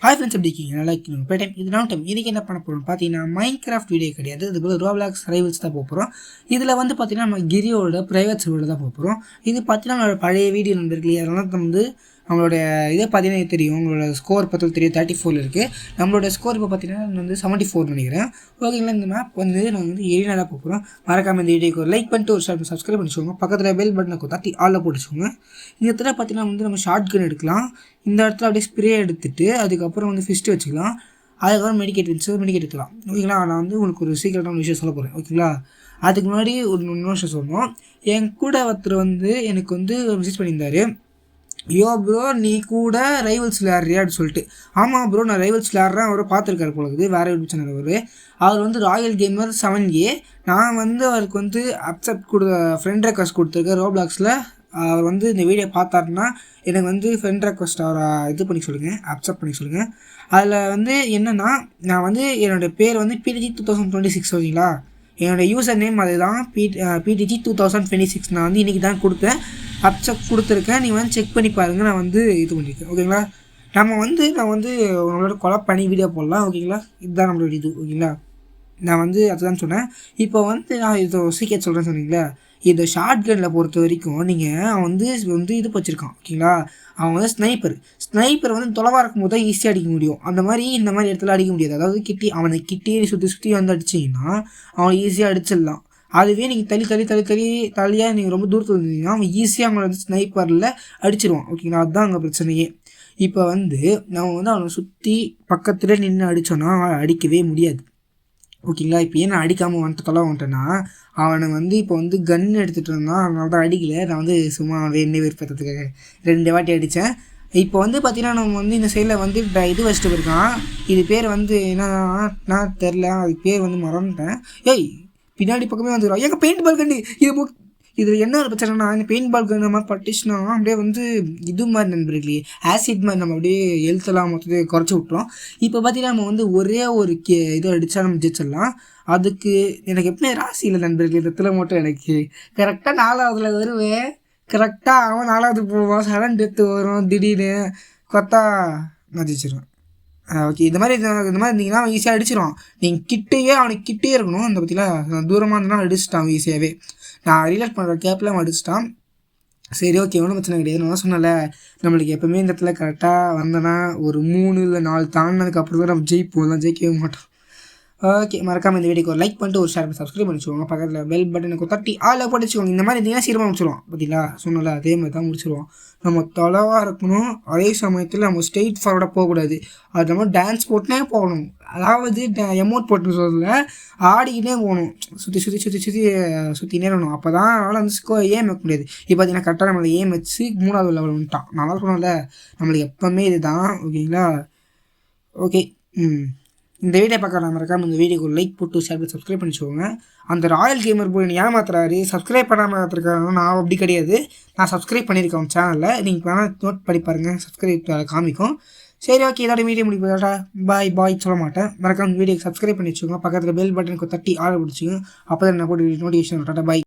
Hi friends, எப்படி இருக்கீங்க? நல்லா இருக்கீங்க? இப்போ டைம் இது நான் டைம் இன்றைக்கி என்ன பண்ண போகிறோம் பார்த்தீங்கன்னா, மைன்கிராஃப்ட் வீடியோ கிடையாது. அதுபோல் ரோப்ளாக்ஸ் ரைவல்ஸ் தான் போகிறோம். இதில் வந்து பார்த்தீங்கன்னா நம்ம கிரியோட ப்ரைவேட் சர்வரில் தான் போகிறோம். இது பார்த்தீங்கன்னா நம்மளோட பழைய வீடியோ நண்பர்களே, அதெல்லாம் வந்து நம்மளோட இதை பார்த்தீங்கன்னா தெரியும், உங்களோட ஸ்கோர் பற்றி தெரியும். 34 இருக்குது. நம்மளோட ஸ்கோர் இப்போ பார்த்தீங்கன்னா வந்து 74 நினைக்கிறேன். ஓகேங்களா? இந்த மேப் வந்து நாங்கள் வந்து எரினா தான் போகிறோம். மறக்காமல் இந்த வீடியோக்கு ஒரு லைக் பண்ணிட்டு ஒரு சப்ஸ்கிரைப் பண்ணிச்சுக்கோங்க. பக்கத்தில் பெல் பட்டனை தட்டி ஆளில் போட்டுச்சுக்கோங்க. இந்த இடத்துல பார்த்தீங்கன்னா வந்து நம்ம ஷார்ட் கன் எடுக்கலாம். இந்த இடத்துல அப்படியே ஸ்ப்ரே எடுத்துகிட்டு அதுக்கப்புறம் வந்து ஃபிஸ்ட்டு வச்சுக்கலாம். அதுக்கப்புறம் மெடிக்கேட் எடுத்துக்கலாம். ஓகேங்களா? நான் வந்து உங்களுக்கு ஒரு சீக்கிரட்டான விஷயம் சொல்ல போகிறேன். ஓகேங்களா? அதுக்கு முன்னாடி ஒரு இன்னொரு விஷயம் சொல்லணும். என் கூட ஒருத்தர் வந்து எனக்கு வந்து மெசேஜ் பண்ணியிருந்தார். யோ ப்ரோ, நீ கூட ரைவல்ஸ் விளையாடுறியான்னு சொல்லிட்டு. ஆமாம் ப்ரோ, நான் ரைவல்ஸ் விளையாடுறேன். அவரை பார்த்துருக்காரு போலக்குது, வேறு யூடியூப் சேனல். அவர் வந்து ராயல் கேமர் 7A. நான் வந்து அவருக்கு வந்து ஃப்ரெண்ட் ரெக்வஸ்ட் கொடுத்துருக்கேன் ரோப்ளாக்ஸில். அவர் வந்து இந்த வீடியோ பார்த்தாருன்னா எனக்கு வந்து ஃப்ரெண்ட் ரெக்வஸ்ட் அவரை இது பண்ணி சொல்லுங்கள், அக்செப்ட் பண்ணி சொல்லுங்கள். அதில் வந்து என்னென்னா, நான் வந்து என்னோடய பேர் வந்து PTG 2026. ஓகேங்களா? என்னோடய யூசர் நேம் அதுதான், PTG 2026. நான் வந்து இன்றைக்கி தான் கொடுத்தேன், அக்செப்ட் கொடுத்துருக்கேன். நீங்கள் வந்து செக் பண்ணி பாருங்கள். நான் வந்து இது பண்ணியிருக்கேன். ஓகேங்களா? நான் வந்து உங்களோட கொலை பண்ணி வீடியோ போடலாம். ஓகேங்களா? இதுதான் நம்மளோட இது. ஓகேங்களா? நான் வந்து அதுதான் சொன்னேன். இப்போ வந்து நான் இது சீக்கிரம் சொல்கிறேன்னு சொன்னீங்களா, இந்த ஷார்ட் கனில் பொறுத்த வரைக்கும் அவன் வந்து இது வச்சுருக்கான். ஓகேங்களா? அவன் வந்து ஸ்னைப்பர் வந்து தொலைவாக இருக்கும்போது தான் ஈஸியாக அடிக்க முடியும். இந்த மாதிரி இடத்துல அடிக்க முடியாது. அதாவது அவனை கிட்டே சுற்றி வந்து அடிச்சிங்கன்னா அவன் ஈஸியாக அடிச்சிடலாம். அதுவே நீங்கள் தள்ளியாக நீங்கள் ரொம்ப தூரத்தில் இருந்தீங்கன்னா அவன் ஈஸியாக அவங்கள வந்து ஸ்னைப்பரில் அடிச்சிடுவான். ஓகேங்களா? அதுதான் அங்கே பிரச்சனையே. இப்போ வந்து நம்ம வந்து அவனை சுற்றி பக்கத்தில் நின்று அடித்தோன்னா அவன் அடிக்கவே முடியாது. ஓகேங்களா? இப்போ ஏன் நான் அடிக்காமல் வந்துட்டேன்னா, அவனை வந்து இப்போ வந்து கன் எடுத்துகிட்டு இருந்தான். அதனால தான் அடிக்கலை. நான் வந்து சும்மா என்ன விருப்பத்துக்காக 2 வாட்டி அடித்தேன். இப்போ வந்து பார்த்தீங்கன்னா நம்ம வந்து இந்த சைடில் வந்து இது வச்சுட்டு போயிருக்கான். இது பேர் வந்து என்னன்னா தெரில, அதுக்கு பேர் வந்து மறந்துட்டேன். ஏய், பின்னாடி பக்கமே வந்துடுறான். எங்கள் பெயிண்ட் பால் கண்டு இதில் என்ன ஒரு பிரச்சனைனா, இந்த பெயிண்ட் பால் கன் நம்ம பட்டுச்சுன்னா அப்படியே வந்து இது மாதிரி நண்பர்களே, ஆசிட் மாதிரி நம்ம அப்படியே எழுத்தலாம் மொத்தத்தை குறைச்சி விட்றோம். இப்போ பார்த்தீங்கன்னா நம்ம வந்து ஒரே ஒரு இதை அடித்தா நம்ம ஜெயிச்சிடலாம். அதுக்கு எனக்கு எப்பவுமே ராசி இல்லை நண்பர்களே. இந்த இடத்துல மட்டும் எனக்கு கரெக்டாக 4வதுல வருவேன். கரெக்டாக அவன் 4வது போவான். 7 டெத்து வரும். திடீர்னு கொத்தா நான் ஜெயிச்சிடுவேன். ஓகே, இந்த மாதிரி இருந்தீங்கன்னா அவன் ஈஸியாக அடிச்சிடுவான். நீங்கள் அவனுக்கு கிட்டே இருக்கணும். அந்த பற்றிலாம் தூரமாக இருந்தனா அடிச்சிட்டான் அவன் ஈஸியாகவே. நான் ரிலேட் பண்ணுற கேப்பில் அவன் அடிச்சிட்டான். சரி, ஓகே, ஒன்றும் பிரச்சனை கிடையாது. நான் சொன்னல, நம்மளுக்கு எப்போவுமே இந்த இடத்துல கரெக்டாக வந்தோன்னா ஒரு 3 இல்லை 4 தாண்டினதுக்கப்புறம் தான் நம்ம ஜெயிப்போம். தான் ஜெயிக்கவே மாட்டோம். ஓகே, மறக்காமல் இந்த வீடியோக்கு ஒரு லைக் பண்ணிட்டு ஒரு ஷேர் பண்ணி சப்ஸ்கிரைப் பண்ணிச்சுக்கோங்க. பக்கத்தில் பெல் பட்டனுக்கு தட்டி ஆளில் போட்டுச்சுக்கோங்க. இந்த மாதிரி இருந்தீங்கன்னா சீக்கிரமாக முடிச்சிடுவோம். பார்த்தீங்களா? சொன்னல, அதே மாதிரி தான் முடிச்சிடுவோம். நம்ம தொலைவாக இருக்கணும். அதே சமயத்தில் நம்ம ஸ்ட்ரெயிட் ஃபார்வர்டாக போகக்கூடாது. அது நம்ம டான்ஸ் போட்டுனே போகணும். அதாவது எமோட் போட்டு சொல்ல ஆடிக்கிட்டே போகணும். சுற்றினே இருக்கணும். அப்போ தான் அதனால் வந்து ஏம் வைக்க முடியாது. இப்போ பார்த்தீங்கன்னா கரெக்டாக நம்மளை ஏம் வச்சு 3வது லெவல் வந்துட்டான். நல்லா இருக்கணும்ல, நம்மளுக்கு எப்போவுமே இது தான். ஓகேங்களா? ஓகே. இந்த வீடியோ பார்க்க மறக்காமல் இந்த வீடியோக்கு ஒரு லைக் போட்டு ஷேர் பண்ணி சப்ஸ்கிரைப் பண்ணிச்சுக்கோங்க. அந்த ராயல் கேமர் போய் ஏமாத்துறாரு, சப்ஸ்கிரைப் பண்ணாமல் இருக்காங்க. நான் அப்படி கிடையாது. நான் சப்ஸ்கிரைப் பண்ணியிருக்கேன் அவன் சேனலில். நீங்கள் வேணால் நோட் பண்ணி பாருங்கள், சப்ஸ்கிரைப் காமிக்கும். சரி, ஓகே, இதோட வீடியோ முடிப்பா. பாய் சொல்ல மாட்டேன். மறக்காமல் வீடியோக்கு சப்ஸ்கிரைப் பண்ணி வச்சுக்கோங்க. பக்கத்தில் பெல் பட்டனுக்கு தட்டி ஆள் பிடிச்சிங்க. அப்போ தான் நான் போட்டு நோட்டிஃபிகேஷன். பாய்.